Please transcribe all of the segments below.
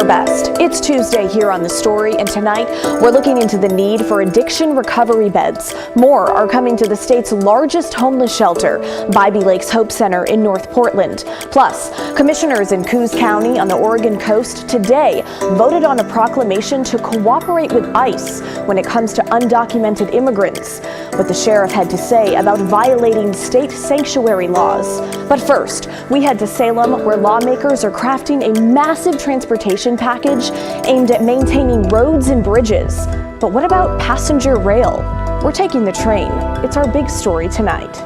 best. It's Tuesday here on The Story, and tonight we're looking into the need for addiction recovery beds. More are coming to the state's largest homeless shelter, Bybee Lakes Hope Center in North Portland. Plus, commissioners in Coos County on the Oregon coast today voted on a proclamation to cooperate with ICE when it comes to undocumented immigrants. What the sheriff had to say about violating state sanctuary laws. But first, we head to Salem, where lawmakers are crafting a massive transportation package aimed at maintaining roads and bridges. But what about passenger rail? We're taking the train. It's our big story tonight.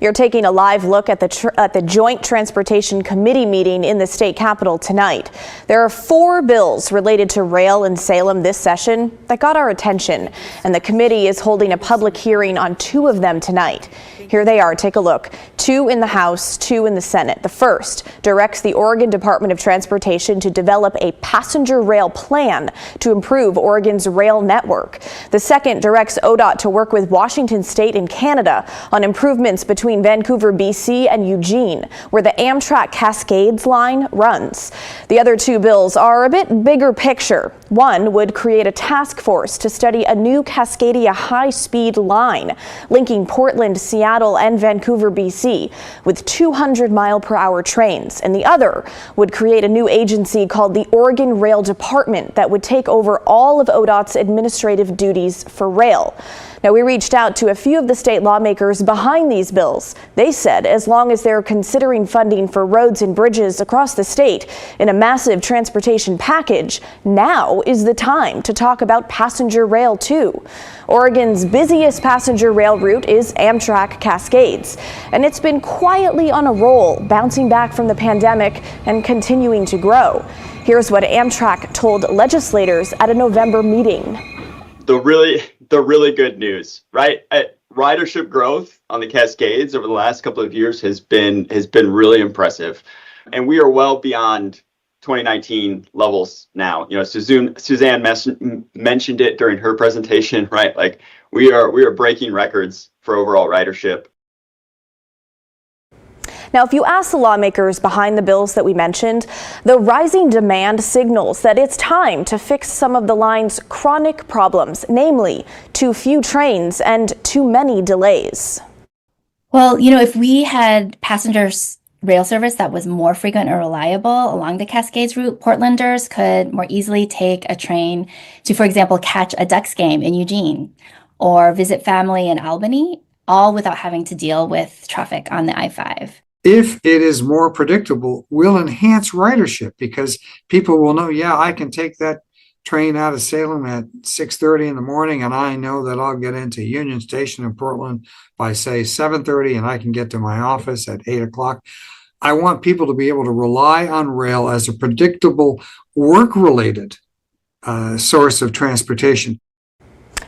You're taking a live look at the Joint Transportation Committee meeting in the state capitol tonight. There are 4 bills related to rail in Salem this session that got our attention, and the committee is holding a public hearing on 2 of them tonight. Here they are. Take a look. 2 in the House, 2 in the Senate. The first directs the Oregon Department of Transportation to develop a passenger rail plan to improve Oregon's rail network. The second directs ODOT to work with Washington State and Canada on improvements between Vancouver, BC and Eugene, where the Amtrak Cascades line runs. The other 2 bills are a bit bigger picture. One would create a task force to study a new Cascadia high-speed line linking Portland, Seattle, and Vancouver, BC, with 200-mile-per-hour trains. And the other would create a new agency called the Oregon Rail Department that would take over all of ODOT's administrative duties for rail. Now, we reached out to a few of the state lawmakers behind these bills. They said as long as they're considering funding for roads and bridges across the state in a massive transportation package, now is the time to talk about passenger rail too. Oregon's busiest passenger rail route is Amtrak Cascades, and it's been quietly on a roll, bouncing back from the pandemic and continuing to grow. Here's what Amtrak told legislators at a November meeting. The really good news, right? Ridership growth on the Cascades over the last couple of years has been really impressive, and we are well beyond 2019 levels now. You know, Suzanne mentioned it during her presentation, right? Like we are breaking records for overall ridership. Now, if you ask the lawmakers behind the bills that we mentioned, the rising demand signals that it's time to fix some of the line's chronic problems, namely too few trains and too many delays. Well, you know, if we had passengers rail service that was more frequent and reliable along the Cascades route, Portlanders could more easily take a train to, for example, catch a Ducks game in Eugene or visit family in Albany, all without having to deal with traffic on the I-5. If it is more predictable, will enhance ridership because people will know, yeah, I can take that train out of Salem at 6:30 in the morning, and I know that I'll get into Union Station in Portland by, say, 7:30, and I can get to my office at 8 o'clock. I want people to be able to rely on rail as a predictable work-related source of transportation.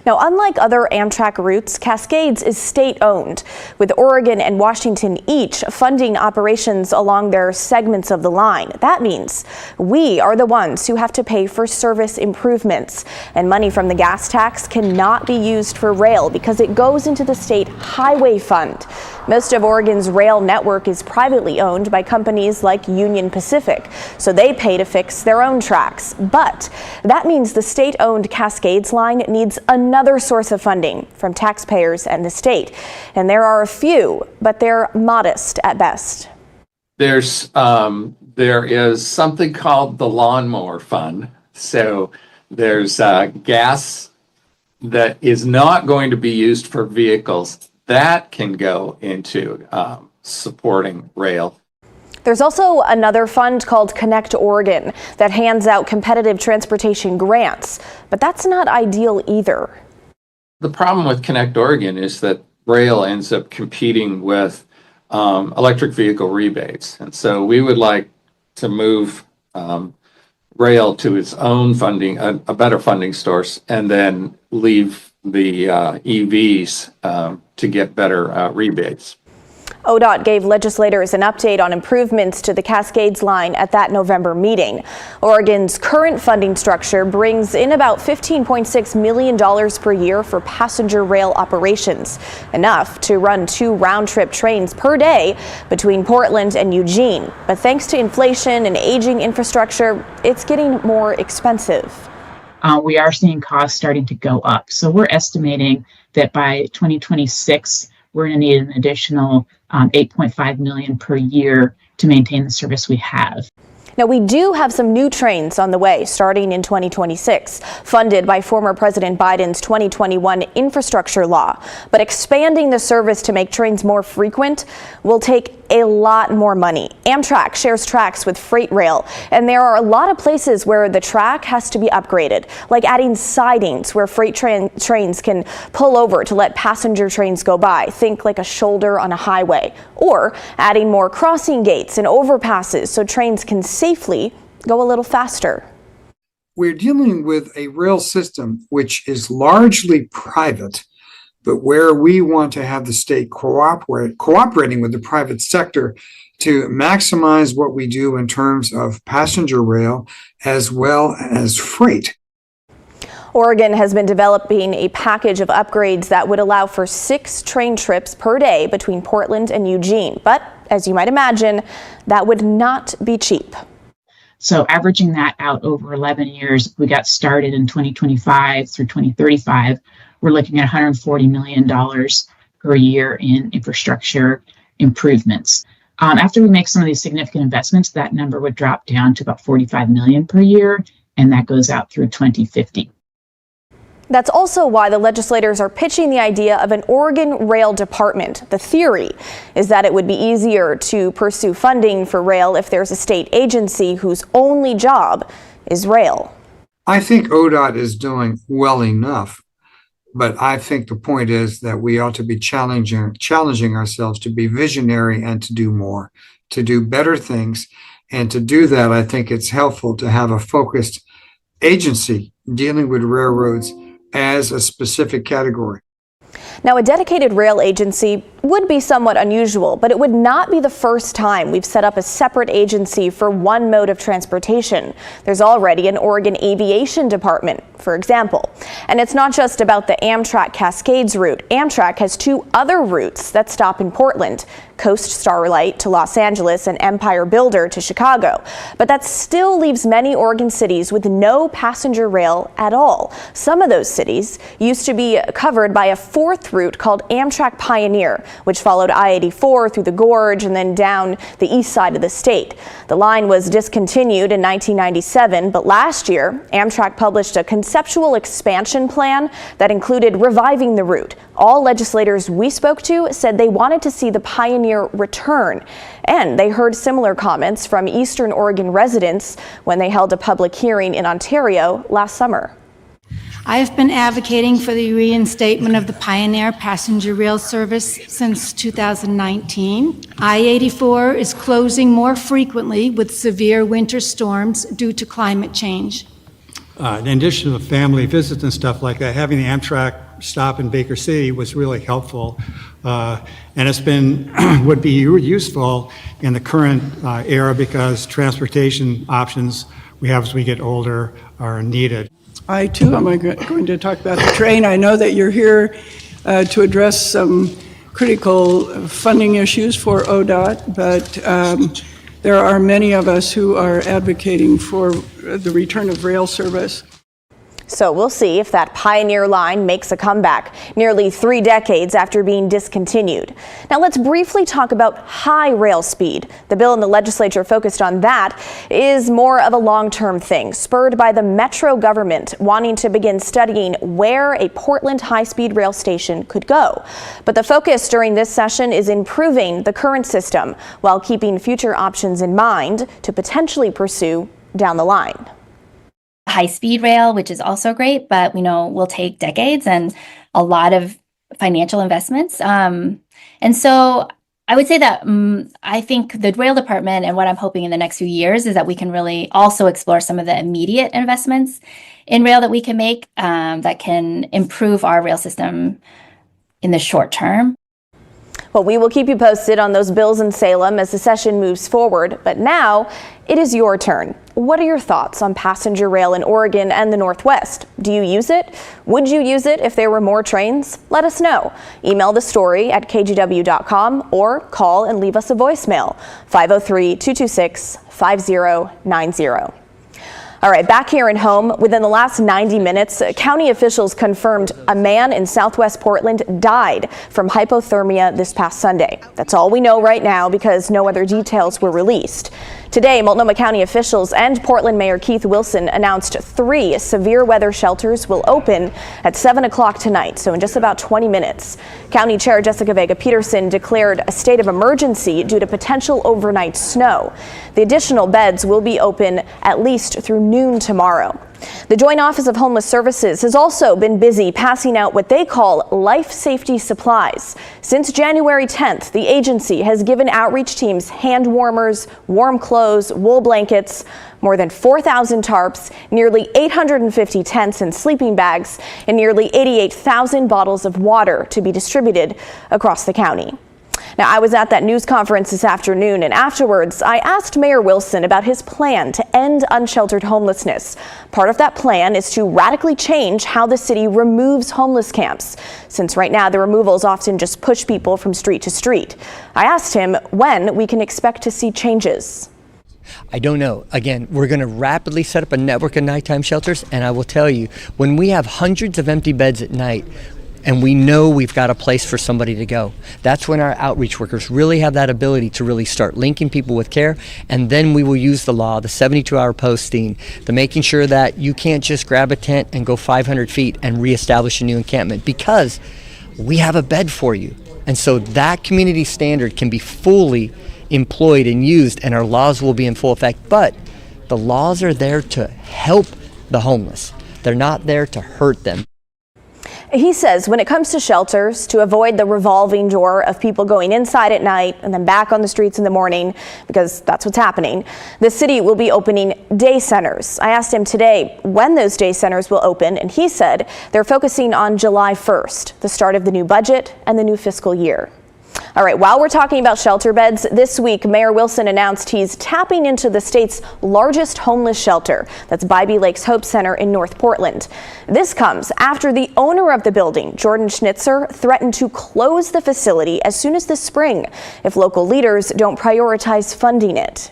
Now, unlike other Amtrak routes, Cascades is state-owned, with Oregon and Washington each funding operations along their segments of the line. That means we are the ones who have to pay for service improvements, and money from the gas tax cannot be used for rail because it goes into the state highway fund. Most of Oregon's rail network is privately owned by companies like Union Pacific, so they pay to fix their own tracks. But that means the state-owned Cascades line needs another source of funding from taxpayers and the state. And there are a few, but they're modest at best. There is something called the lawnmower fund. So there's gas that is not going to be used for vehicles. That can go into supporting rail. There's also another fund called Connect Oregon that hands out competitive transportation grants, but that's not ideal either. The problem with Connect Oregon is that rail ends up competing with electric vehicle rebates. And so we would like to move rail to its own funding, a better funding source, and then leave the EVs to get better rebates. ODOT gave legislators an update on improvements to the Cascades line at that November meeting. Oregon's current funding structure brings in about $15.6 million per year for passenger rail operations, enough to run 2 round-trip trains per day between Portland and Eugene. But thanks to inflation and aging infrastructure, it's getting more expensive. We are seeing costs starting to go up. So we're estimating that by 2026, we're going to need an additional $8.5 million per year to maintain the service we have. Now, we do have some new trains on the way starting in 2026, funded by former President Biden's 2021 infrastructure law. But expanding the service to make trains more frequent will take a lot more money. Amtrak shares tracks with freight rail, and there are a lot of places where the track has to be upgraded, like adding sidings where freight trains can pull over to let passenger trains go by. Think like a shoulder on a highway. Or adding more crossing gates and overpasses so trains can safely go a little faster. We're dealing with a rail system which is largely private, but where we want to have the state cooperating with the private sector to maximize what we do in terms of passenger rail as well as freight. Oregon has been developing a package of upgrades that would allow for 6 train trips per day between Portland and Eugene. But as you might imagine, that would not be cheap. So averaging that out over 11 years, we got started in 2025 through 2035. We're looking at $140 million per year in infrastructure improvements. After we make some of these significant investments, that number would drop down to about $45 million per year, and that goes out through 2050. That's also why the legislators are pitching the idea of an Oregon Rail Department. The theory is that it would be easier to pursue funding for rail if there's a state agency whose only job is rail. I think ODOT is doing well enough, but I think the point is that we ought to be challenging ourselves to be visionary and to do more, to do better things. And to do that, I think it's helpful to have a focused agency dealing with railroads as a specific category. Now, a dedicated rail agency would be somewhat unusual, but it would not be the first time we've set up a separate agency for one mode of transportation. There's already an Oregon Aviation Department, for example. And it's not just about the Amtrak Cascades route. Amtrak has 2 other routes that stop in Portland, Coast Starlight to Los Angeles and Empire Builder to Chicago. But that still leaves many Oregon cities with no passenger rail at all. Some of those cities used to be covered by a 4th route called Amtrak Pioneer, which followed I-84 through the Gorge and then down the east side of the state. The line was discontinued in 1997, but last year, Amtrak published a conceptual expansion plan that included reviving the route. All legislators we spoke to said they wanted to see the Pioneer return, and they heard similar comments from Eastern Oregon residents when they held a public hearing in Ontario last summer. I have been advocating for the reinstatement of the Pioneer passenger rail service since 2019. I-84 is closing more frequently with severe winter storms due to climate change. In addition to the family visits and stuff like that, having the Amtrak stop in Baker City was really helpful. And it's been, would be useful in the current era because transportation options we have as we get older are needed. I too am going to talk about the train. I know that you're here to address some critical funding issues for ODOT, but there are many of us who are advocating for the return of rail service. So we'll see if that Pioneer line makes a comeback nearly 3 decades after being discontinued. Now let's briefly talk about high rail speed. The bill in the legislature focused on that is more of a long-term thing, spurred by the Metro government wanting to begin studying where a Portland high-speed rail station could go. But the focus during this session is improving the current system while keeping future options in mind to potentially pursue down the line. High-speed rail, which is also great, but we know will take decades and a lot of financial investments. And so I would say that I think the rail department and what I'm hoping in the next few years is that we can really also explore some of the immediate investments in rail that we can make that can improve our rail system in the short term. Well, we will keep you posted on those bills in Salem as the session moves forward. But now it is your turn. What are your thoughts on passenger rail in Oregon and the Northwest? Do you use it? Would you use it if there were more trains? Let us know. Email the story at kgw.com or call and leave us a voicemail, 503-226-5090. All right, back here at home, within the last 90 minutes, county officials confirmed a man in southwest Portland died from hypothermia this past Sunday. That's all we know right now because no other details were released. Today, Multnomah County officials and Portland Mayor Keith Wilson announced 3 severe weather shelters will open at 7 o'clock tonight, so in just about 20 minutes. County Chair Jessica Vega Peterson declared a state of emergency due to potential overnight snow. The additional beds will be open at least through noon tomorrow. The Joint Office of Homeless Services has also been busy passing out what they call life safety supplies. Since January 10th, the agency has given outreach teams hand warmers, warm clothes, wool blankets, more than 4,000 tarps, nearly 850 tents and sleeping bags, and nearly 88,000 bottles of water to be distributed across the county. Now, I was at that news conference this afternoon, and afterwards, I asked Mayor Wilson about his plan to end unsheltered homelessness. Part of that plan is to radically change how the city removes homeless camps, since right now the removals often just push people from street to street. I asked him when we can expect to see changes. I don't know. Again, we're going to rapidly set up a network of nighttime shelters, and I will tell you, when we have hundreds of empty beds at night, and we know we've got a place for somebody to go, that's when our outreach workers really have that ability to really start linking people with care. And then we will use the law, the 72-hour posting, the making sure that you can't just grab a tent and go 500 feet and reestablish a new encampment, because we have a bed for you. And so that community standard can be fully employed and used, and our laws will be in full effect. But the laws are there to help the homeless. They're not there to hurt them. He says when it comes to shelters, to avoid the revolving door of people going inside at night and then back on the streets in the morning, because that's what's happening, the city will be opening day centers. I asked him today when those day centers will open, and he said they're focusing on July 1st, the start of the new budget and the new fiscal year. All right, while we're talking about shelter beds, this week Mayor Wilson announced he's tapping into the state's largest homeless shelter. That's Bybee Lakes Hope Center in North Portland. This comes after the owner of the building, Jordan Schnitzer, threatened to close the facility as soon as this spring if local leaders don't prioritize funding it.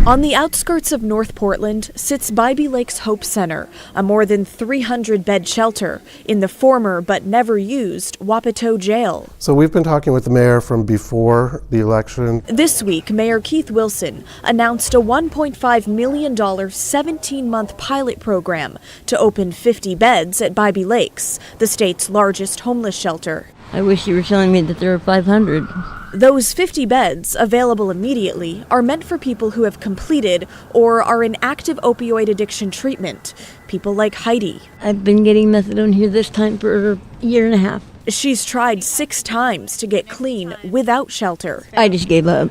On the outskirts of North Portland sits Bybee Lakes Hope Center, a more than 300-bed shelter in the former but never used Wapato Jail. So we've been talking with the mayor from before the election. This week, Mayor Keith Wilson announced a $1.5 million 17-month pilot program to open 50 beds at Bybee Lakes, the state's largest homeless shelter. I wish you were telling me that there are 500. Those 50 beds, available immediately, are meant for people who have completed or are in active opioid addiction treatment. People like Heidi. I've been getting methadone here this time for a year and a half. She's tried 6 times to get clean without shelter. I just gave up.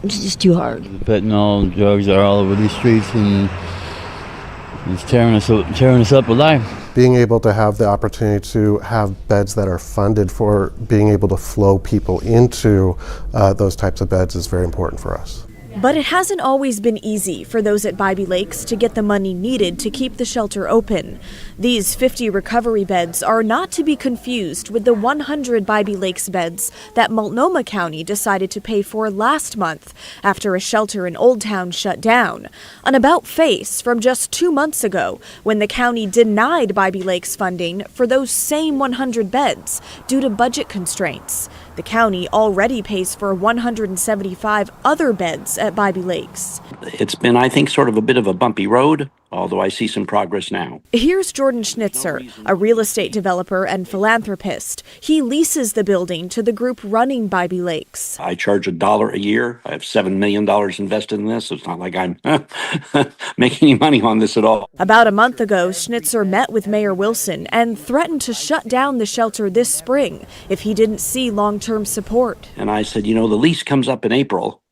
It's just too hard. Fentanyl drugs are all over these streets, and it's tearing us up alive. Being able to have the opportunity to have beds that are funded for being able to flow people into those types of beds is very important for us. But it hasn't always been easy for those at Bybee Lakes to get the money needed to keep the shelter open. These 50 recovery beds are not to be confused with the 100 Bybee Lakes beds that Multnomah County decided to pay for last month after a shelter in Old Town shut down. An about-face from just 2 months ago when the county denied Bybee Lakes funding for those same 100 beds due to budget constraints. The county already pays for 175 other beds at Bybee Lakes. It's been, I think, sort of a bit of a bumpy road, although I see some progress now. Here's Jordan Schnitzer, a real estate developer and philanthropist. He leases the building to the group running Bybee Lakes. I charge $1 a year. I have $7 million invested in this. It's not like I'm making any money on this at all. About a month ago, Schnitzer met with Mayor Wilson and threatened to shut down the shelter this spring if he didn't see long-term support. And I said, the lease comes up in April,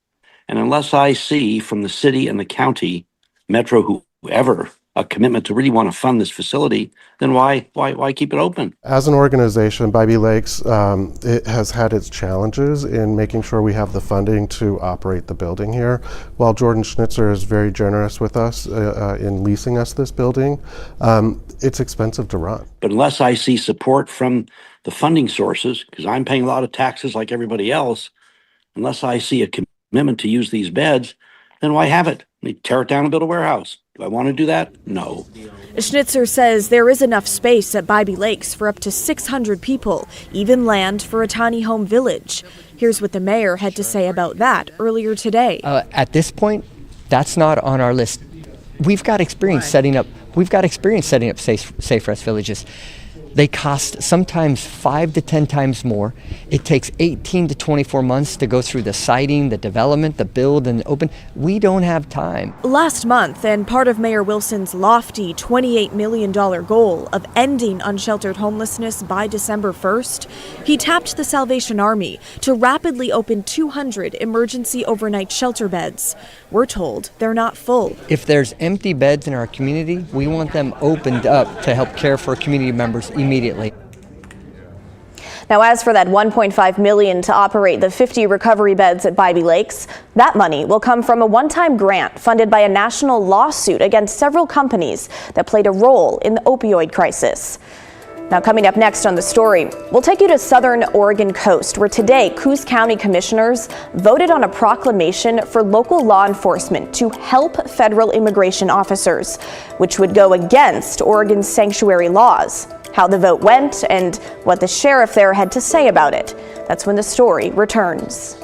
and unless I see from the city and the county, Metro, whoever, a commitment to really want to fund this facility, then why keep it open? As an organization, Bybee Lakes, it has had its challenges in making sure we have the funding to operate the building here. While Jordan Schnitzer is very generous with us in leasing us this building, it's expensive to run. But unless I see support from the funding sources, because I'm paying a lot of taxes like everybody else, unless I see a commitment to use these beds, then why have it? They tear it down and build a warehouse. Do I want to do that? No. Schnitzer says there is enough space at Bybee Lakes for up to 600 people, even land for a tiny home village. Here's what the mayor had to say about that earlier today. At this point, that's not on our list. We've got experience setting up safe rest villages. They cost sometimes 5 to 10 times more. It takes 18 to 24 months to go through the siting, the development, the build, and open. We don't have time. Last month, and part of Mayor Wilson's lofty $28 million goal of ending unsheltered homelessness by December 1st, he tapped the Salvation Army to rapidly open 200 emergency overnight shelter beds. We're told they're not full. If there's empty beds in our community, we want them opened up to help care for community members immediately. Now, as for that $1.5 million to operate the 50 recovery beds at Bybee Lakes, that money will come from a one-time grant funded by a national lawsuit against several companies that played a role in the opioid crisis. Now, coming up next on the story, we'll take you to southern Oregon coast, where today Coos County commissioners voted on a proclamation for local law enforcement to help federal immigration officers, which would go against Oregon's sanctuary laws. How the vote went and what the sheriff there had to say about it. That's when the story returns.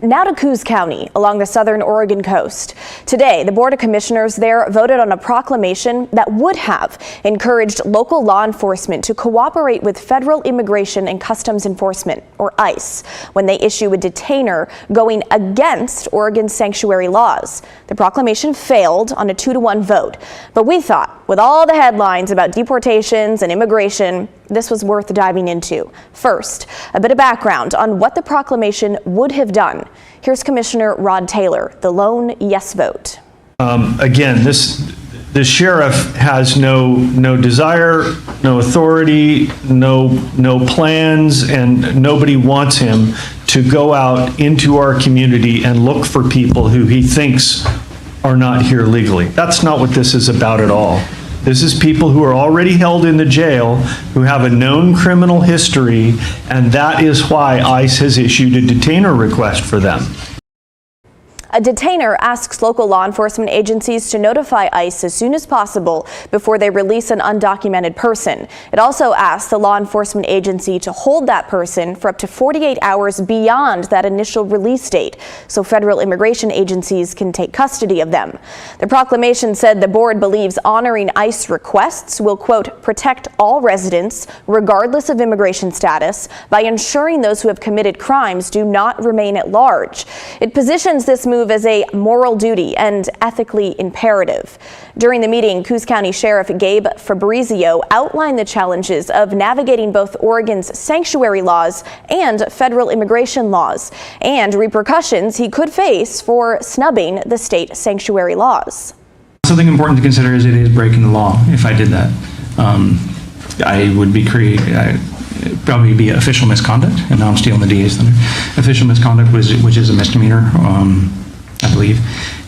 Now to Coos County along the southern Oregon coast. Today, the Board of Commissioners there voted on a proclamation that would have encouraged local law enforcement to cooperate with Federal Immigration and Customs Enforcement, or ICE, when they issue a detainer going against Oregon's sanctuary laws. The proclamation failed on a 2-to-1 vote, but we thought, with all the headlines about deportations and immigration, this was worth diving into. First, a bit of background on what the proclamation would have done. Here's Commissioner Rod Taylor, the lone yes vote. Again, the sheriff has no desire, no authority, no plans, and nobody wants him to go out into our community and look for people who he thinks are not here legally. That's not what this is about at all. This is people who are already held in the jail, who have a known criminal history, and that is why ICE has issued a detainer request for them. A detainer asks local law enforcement agencies to notify ICE as soon as possible before they release an undocumented person. It also asks the law enforcement agency to hold that person for up to 48 hours beyond that initial release date, so federal immigration agencies can take custody of them. The proclamation said the board believes honoring ICE requests will, quote, protect all residents, regardless of immigration status, by ensuring those who have committed crimes do not remain at large. It positions this move as a moral duty and ethically imperative. During the meeting, Coos County Sheriff Gabe Fabrizio outlined the challenges of navigating both Oregon's sanctuary laws and federal immigration laws, and repercussions he could face for snubbing the state sanctuary laws. Something important to consider is it is breaking the law if I did that. I would be probably be official misconduct, and now I'm stealing the DA's thunder. Official misconduct, which is a misdemeanor, I believe,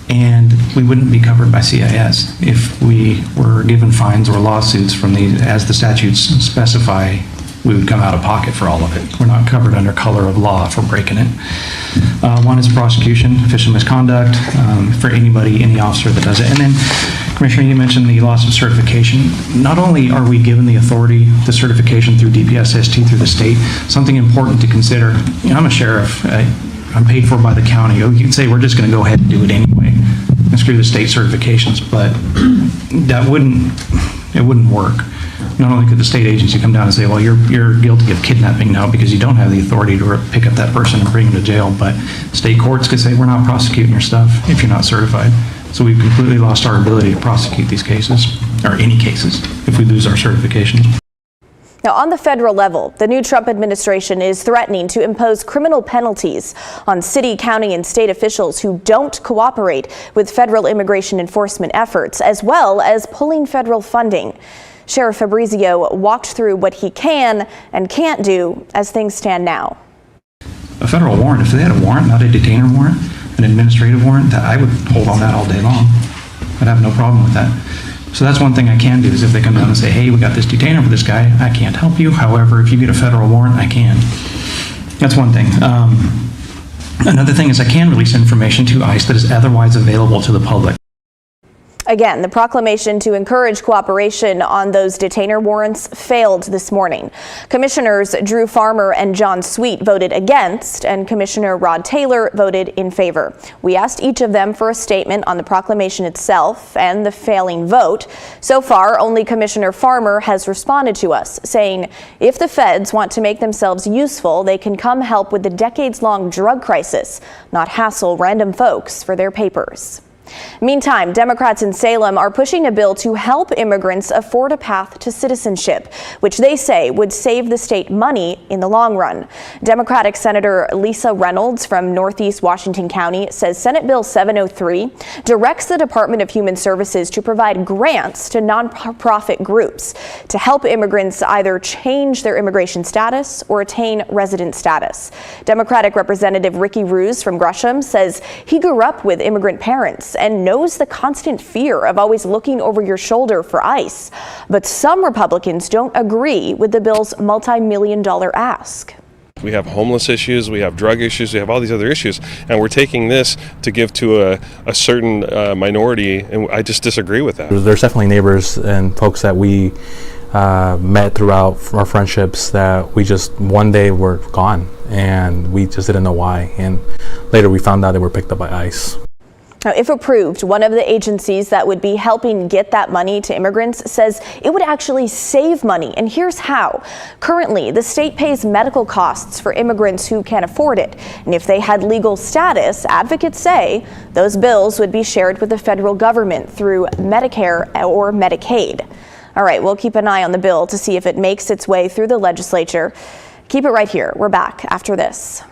and we wouldn't be covered by CIS if we were given fines or lawsuits from as the statutes specify. We would come out of pocket for all of it. We're not covered under color of law for breaking it. One is prosecution, official misconduct, for any officer that does it. And then, Commissioner, you mentioned the loss of certification. Not only are we given the authority, the certification through DPSST through the state, something important to consider. You know, I'm a sheriff. I'm paid for by the county. You can say we're just going to go ahead and do it anyway and screw the state certifications, but it wouldn't work. Not only could the state agency come down and say, well, you're guilty of kidnapping now because you don't have the authority to pick up that person and bring him to jail, but state courts could say we're not prosecuting your stuff if you're not certified. So we've completely lost our ability to prosecute these cases, or any cases, if we lose our certifications. Now, on the federal level, the new Trump administration is threatening to impose criminal penalties on city, county, and state officials who don't cooperate with federal immigration enforcement efforts, as well as pulling federal funding. Sheriff Fabrizio walked through what he can and can't do as things stand now. A federal warrant, if they had a warrant, not a detainer warrant, an administrative warrant, I would hold on that all day long. I'd have no problem with that. So that's one thing I can do, is if they come down and say, hey, we got this detainer for this guy, I can't help you. However, if you get a federal warrant, I can. That's one thing. Another thing is I can release information to ICE that is otherwise available to the public. Again, the proclamation to encourage cooperation on those detainer warrants failed this morning. Commissioners Drew Farmer and John Sweet voted against, and Commissioner Rod Taylor voted in favor. We asked each of them for a statement on the proclamation itself and the failing vote. So far, only Commissioner Farmer has responded to us, saying if the feds want to make themselves useful, they can come help with the decades-long drug crisis, not hassle random folks for their papers. Meantime, Democrats in Salem are pushing a bill to help immigrants afford a path to citizenship, which they say would save the state money in the long run. Democratic Senator Lisa Reynolds from Northeast Washington County says Senate Bill 703 directs the Department of Human Services to provide grants to nonprofit groups to help immigrants either change their immigration status or attain resident status. Democratic Representative Ricky Ruse from Gresham says he grew up with immigrant parents and knows the constant fear of always looking over your shoulder for ICE. But some Republicans don't agree with the bill's multi-million-dollar ask. We have homeless issues, we have drug issues, we have all these other issues, and we're taking this to give to a certain minority, and I just disagree with that. There's definitely neighbors and folks that we met throughout our friendships that we just one day were gone, and we just didn't know why, and later we found out they were picked up by ICE. Now, if approved, one of the agencies that would be helping get that money to immigrants says it would actually save money, and here's how. Currently, the state pays medical costs for immigrants who can't afford it, and if they had legal status, advocates say those bills would be shared with the federal government through Medicare or Medicaid. All right, we'll keep an eye on the bill to see if it makes its way through the legislature. Keep it right here. We're back after this.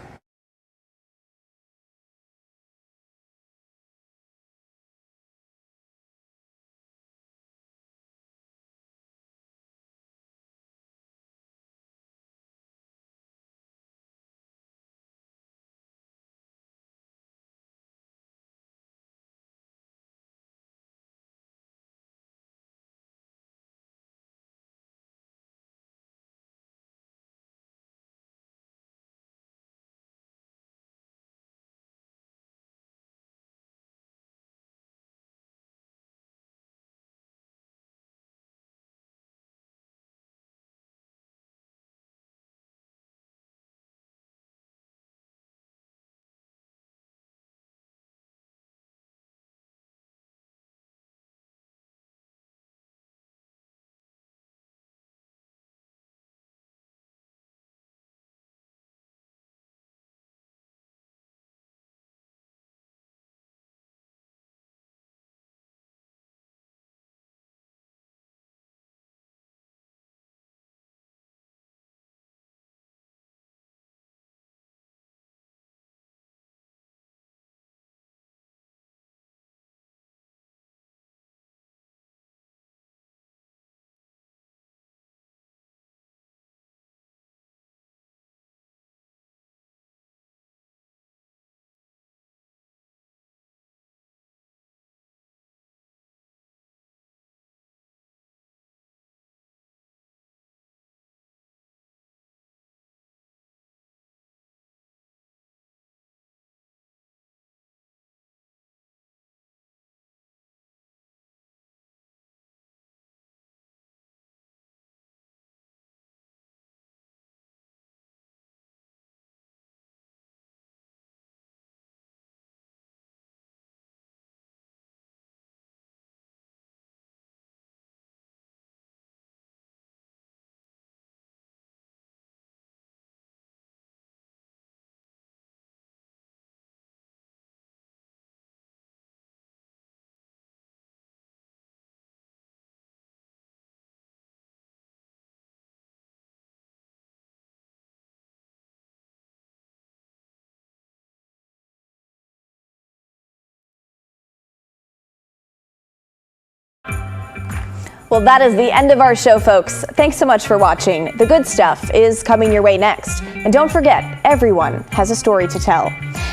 Well, that is the end of our show, folks. Thanks so much for watching. The good stuff is coming your way next. And don't forget, everyone has a story to tell.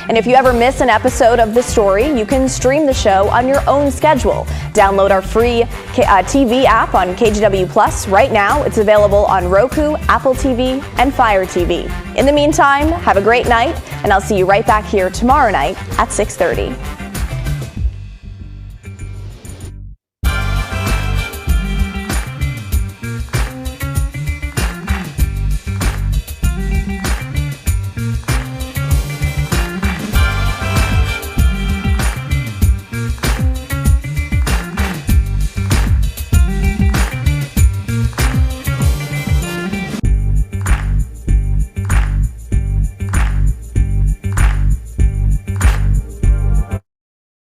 And if you ever miss an episode of The Story, you can stream the show on your own schedule. Download our free TV app on KGW Plus right now. It's available on Roku, Apple TV, and Fire TV. In the meantime, have a great night, and I'll see you right back here tomorrow night at 6:30.